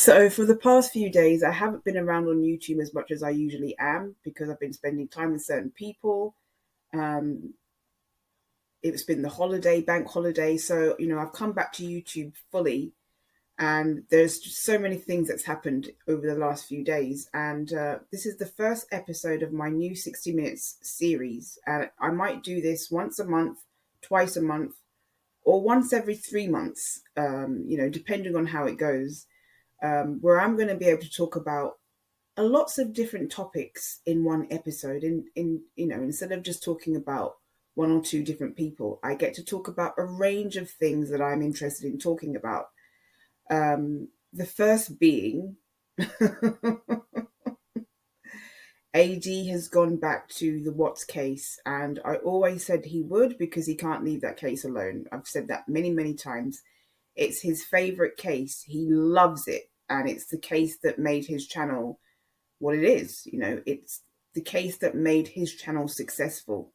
So for the past few days, I haven't been around on YouTube as much as I usually am because I've been spending time with certain people. Um, it's been the holiday, bank holiday, so I've come back to YouTube fully, and there's just so many things that's happened over the last few days. And this is the first episode of my new 60 Minutes series, and I might do this once a month, twice a month, or once every 3 months. Depending on how it goes. Where I'm going to be able to talk about lots of different topics in one episode. Instead of just talking about one or two different people, I get to talk about a range of things that I'm interested in talking about. The first being AD has gone back to the Watts case, and I always said he would because he can't leave that case alone. I've said that many, many times. It's his favorite case. He loves it. And it's the case that made his channel what it is. It's the case that made his channel successful.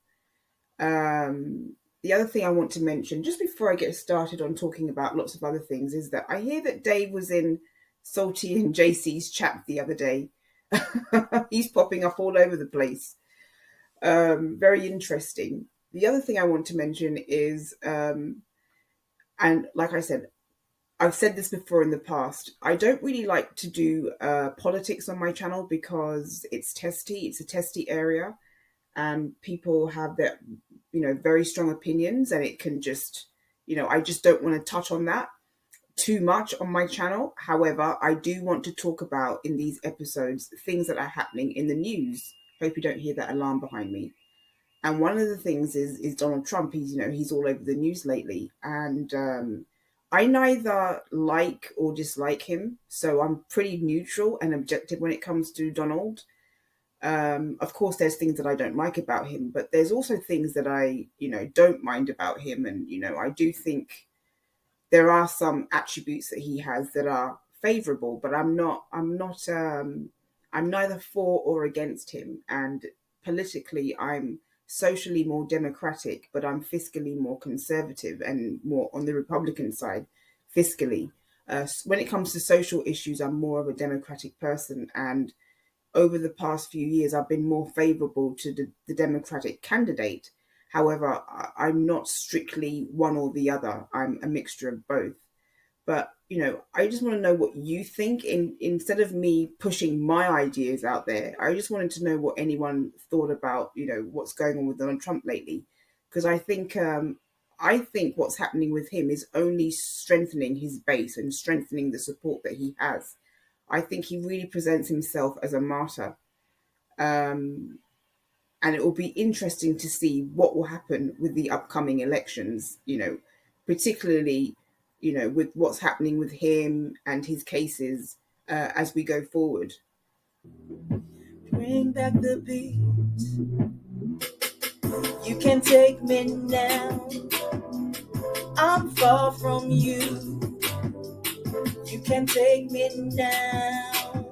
The other thing I want to mention, just before I get started on talking about lots of other things, is that I hear that Dave was in Salty and JC's chat the other day. He's popping up all over the place. Very interesting. The other thing I want to mention is, and like I said, I've said this before in the past, I don't really like to do politics on my channel because it's testy. It's a testy area, and people have their, very strong opinions, and it can just, I just don't want to touch on that too much on my channel. However, I do want to talk about in these episodes things that are happening in the news. Hope you don't hear that alarm behind me. And one of the things is Donald Trump. He's all over the news lately, and I neither like or dislike him, so I'm pretty neutral and objective when it comes to Donald. Of course, there's things that I don't like about him, but there's also things that I, don't mind about him. And, I do think there are some attributes that he has that are favorable, but I'm neither for or against him. And politically, I'm socially more democratic, but I'm fiscally more conservative and more on the Republican side fiscally. When it comes to social issues, I'm more of a democratic person. And over the past few years, I've been more favorable to the Democratic candidate. However, I'm not strictly one or the other. I'm a mixture of both. But, I just want to know what you think. Instead of me pushing my ideas out there, I just wanted to know what anyone thought about, what's going on with Donald Trump lately. Because I think what's happening with him is only strengthening his base and strengthening the support that he has. I think he really presents himself as a martyr. And it will be interesting to see what will happen with the upcoming elections, particularly with what's happening with him and his cases as we go forward. Bring back the beat. You can take me now. I'm far from you. You can take me now.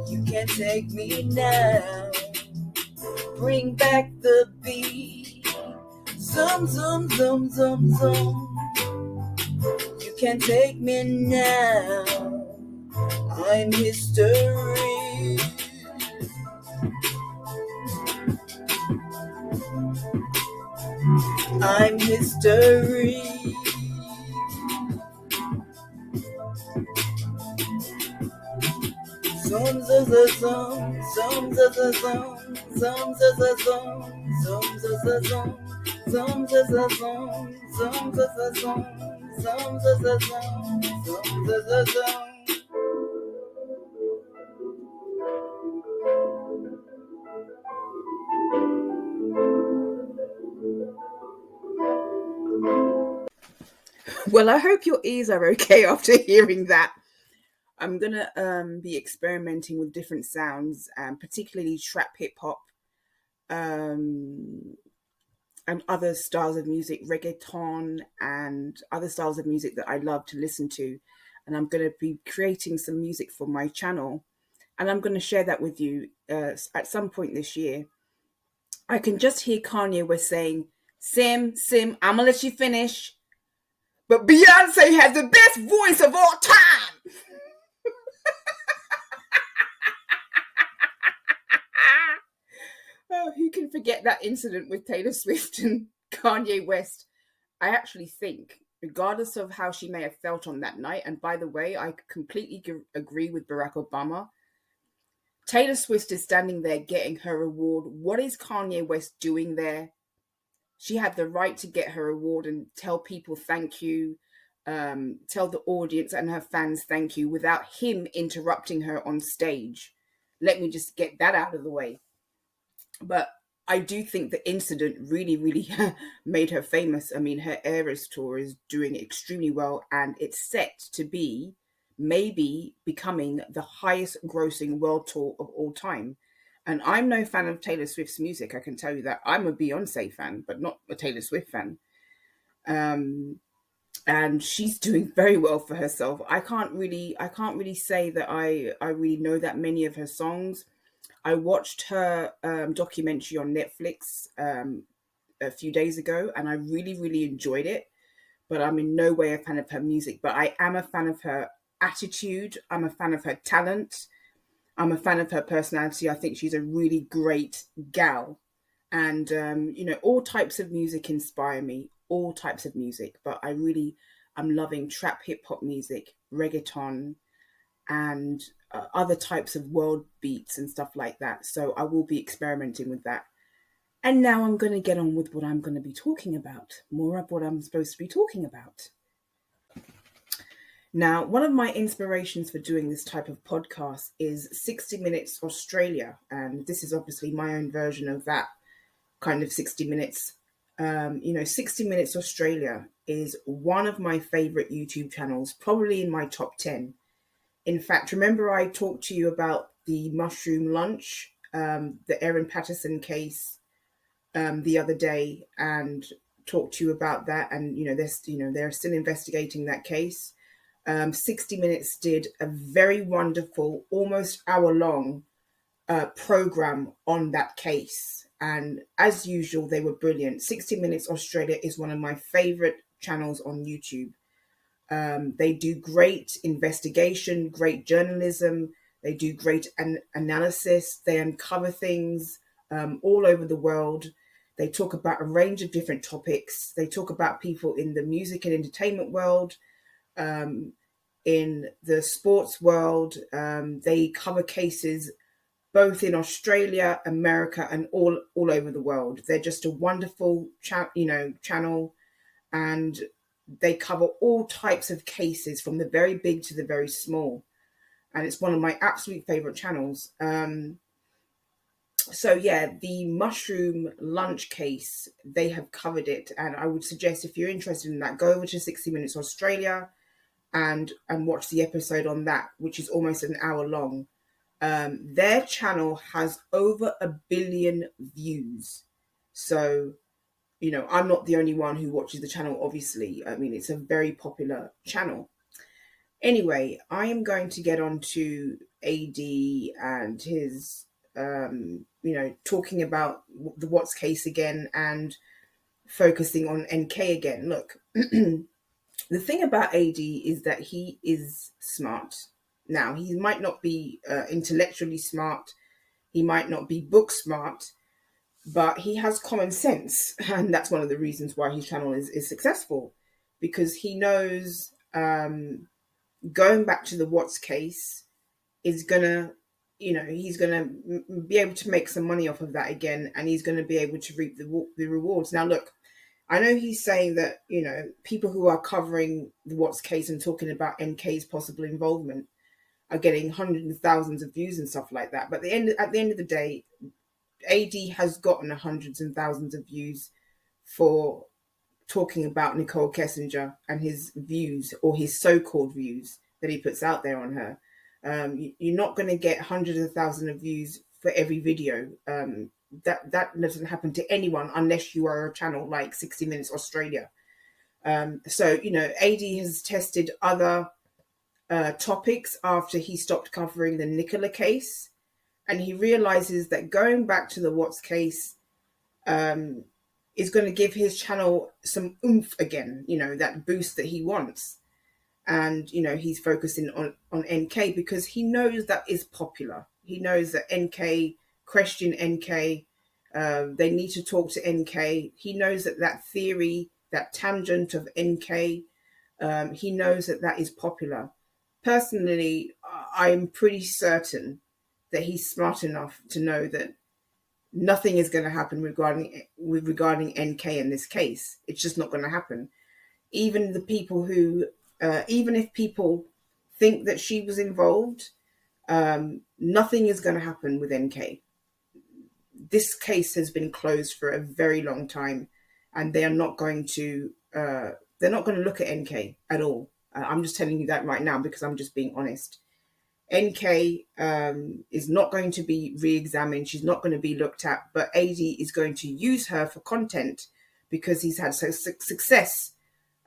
You can take me now. Bring back the beat. Zoom, zoom, zoom, zoom, zoom. You can take me now. I'm history. I'm history. Zoom, zoom, zoom, zoom, zoom, zoom, zoom, zoom, zoom, zoom, zoom, zoom. Zoom, zoom, zoom, zoom, zoom, zoom, zoom, zoom, zoom, zoom. Well, I hope your ears are okay after hearing that. I'm going to be experimenting with different sounds, particularly trap hip hop, and other styles of music, reggaeton, and other styles of music that I love to listen to. And I'm going to be creating some music for my channel, and I'm going to share that with you at some point this year. I can just hear Kanye West saying, Sim, I'm going to let you finish. But Beyonce has the best voice of all time. can forget that incident with Taylor Swift and Kanye West, I actually think, regardless of how she may have felt on that night, and by the way, I completely agree with Barack Obama, Taylor Swift is standing there getting her award. What is Kanye West doing there? She had the right to get her award and tell people thank you, tell the audience and her fans thank you without him interrupting her on stage. Let me just get that out of the way. But I do think the incident really, really made her famous. I mean, her Eras tour is doing extremely well, and it's set to be maybe becoming the highest grossing world tour of all time. And I'm no fan of Taylor Swift's music. I can tell you that. I'm a Beyonce fan, but not a Taylor Swift fan. And she's doing very well for herself. I can't really say that I really know that many of her songs. I watched her documentary on Netflix a few days ago, and I really, really enjoyed it. But I'm in no way a fan of her music. But I am a fan of her attitude. I'm a fan of her talent. I'm a fan of her personality. I think she's a really great gal. And, all types of music inspire me, all types of music. But I'm loving trap hip hop music, reggaeton, and other types of world beats and stuff like that. So I will be experimenting with that. And now I'm going to get on with what I'm going to be talking about, more of what I'm supposed to be talking about. Now, one of my inspirations for doing this type of podcast is 60 Minutes Australia. And this is obviously my own version of that kind of 60 Minutes. 60 Minutes Australia is one of my favorite YouTube channels, probably in my top 10. In fact, remember I talked to you about the mushroom lunch, the Erin Patterson case the other day, and talked to you about that. And, they're still investigating that case. 60 Minutes did a very wonderful, almost hour-long program on that case. And as usual, they were brilliant. 60 Minutes Australia is one of my favorite channels on YouTube. They do great investigation, great journalism. They do great analysis. They uncover things all over the world. They talk about a range of different topics. They talk about people in the music and entertainment world, in the sports world. They cover cases both in Australia, America, and all over the world. They're just a wonderful channel, and they cover all types of cases from the very big to the very small. And it's one of my absolute favorite channels. The mushroom lunch case, they have covered it. And I would suggest, if you're interested in that, go over to 60 Minutes Australia and watch the episode on that, which is almost an hour long. Their channel has over 1 billion views. So, I'm not the only one who watches the channel, obviously. I mean, it's a very popular channel. Anyway, I am going to get on to AD and his, talking about the Watts case again and focusing on NK again. Look, the thing about AD is that he is smart. Now, he might not be intellectually smart. He might not be book smart, but he has common sense. And that's one of the reasons why his channel is successful, because he knows going back to the Watts case is going to, he's going to be able to make some money off of that again, and he's going to be able to reap the rewards. Now, look, I know he's saying that, people who are covering the Watts case and talking about NK's possible involvement are getting hundreds of thousands of views and stuff like that. But at the end of the day, AD has gotten hundreds and thousands of views for talking about Nicole Kessinger and his views, or his so-called views that he puts out there on her. You're not going to get hundreds of thousands of views for every video. That doesn't happen to anyone unless you are a channel like 60 Minutes Australia. AD has tested other topics after he stopped covering the Nicola case, and he realizes that going back to the Watts case is going to give his channel some oomph again, that boost that he wants. And, he's focusing on NK because he knows that is popular. He knows that NK, Question NK, They need to talk to NK. He knows that theory, that tangent of NK, he knows that is popular. Personally, I'm pretty certain that he's smart enough to know that nothing is going to happen regarding NK in this case. It's just not going to happen. Even the people who, even if people think that she was involved, nothing is going to happen with NK. This case has been closed for a very long time, and they are not going to. They're not going to look at NK at all. I'm just telling you that right now because I'm just being honest. NK is not going to be re-examined. She's not going to be looked at, but AD is going to use her for content because he's had success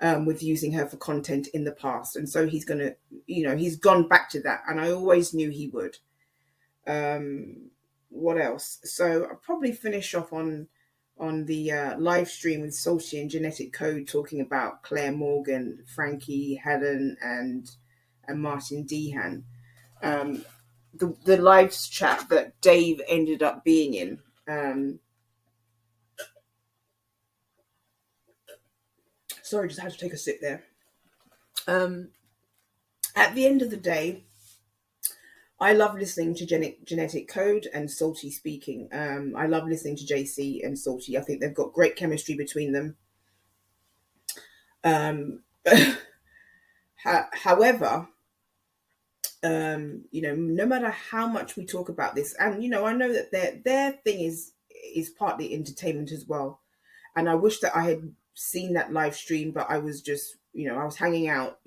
with using her for content in the past. And so he's going to, he's gone back to that. And I always knew he would. What else? So I'll probably finish off on the live stream with Salty and Genetic Code talking about Claire Morgan, Frankie, Helen, and Martin Dehan. The live chat that Dave ended up being in. Sorry, just had to take a sip there. At the end of the day, I love listening to Genetic Code and Salty speaking. I love listening to JC and Salty. I think they've got great chemistry between them. However, no matter how much we talk about this, and I know that their thing is partly entertainment as well. And I wish that I had seen that live stream, but I was just, I was hanging out,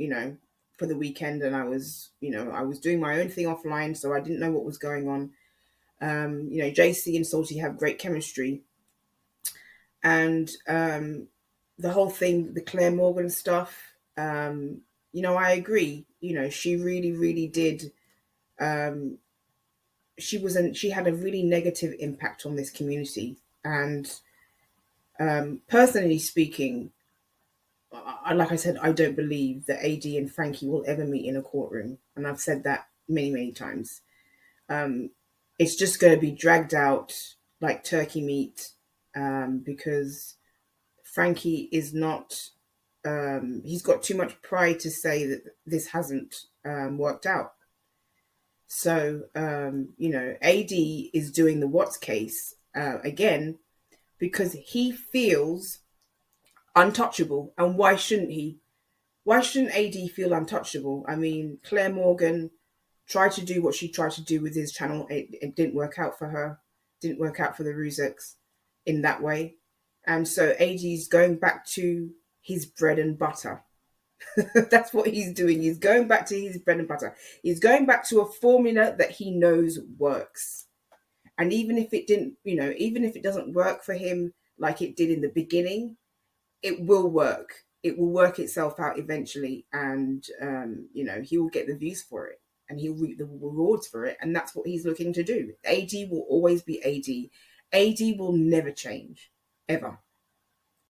for the weekend, and I was doing my own thing offline, so I didn't know what was going on. JC and Salty have great chemistry, and the whole thing, the Claire Morgan stuff, I agree. She really, really did. She had a really negative impact on this community, and personally speaking, like I said, I don't believe that AD and Frankie will ever meet in a courtroom. And I've said that many, many times. It's just going to be dragged out like turkey meat because Frankie is not, he's got too much pride to say that this hasn't worked out. So, AD is doing the Watts case again because he feels untouchable. And why shouldn't he? Why shouldn't AD feel untouchable? I mean, Claire Morgan tried to do what she tried to do with his channel. It didn't work out for her. Didn't work out for the Ruzeks in that way. And so AD's going back to his bread and butter. That's what he's doing. He's going back to his bread and butter. He's going back to a formula that he knows works. And even if it didn't, even if it doesn't work for him like it did in the beginning, it will work. It will work itself out eventually, and he will get the views for it, and he'll reap the rewards for it, and that's what he's looking to do. AD will always be AD. AD will never change, ever.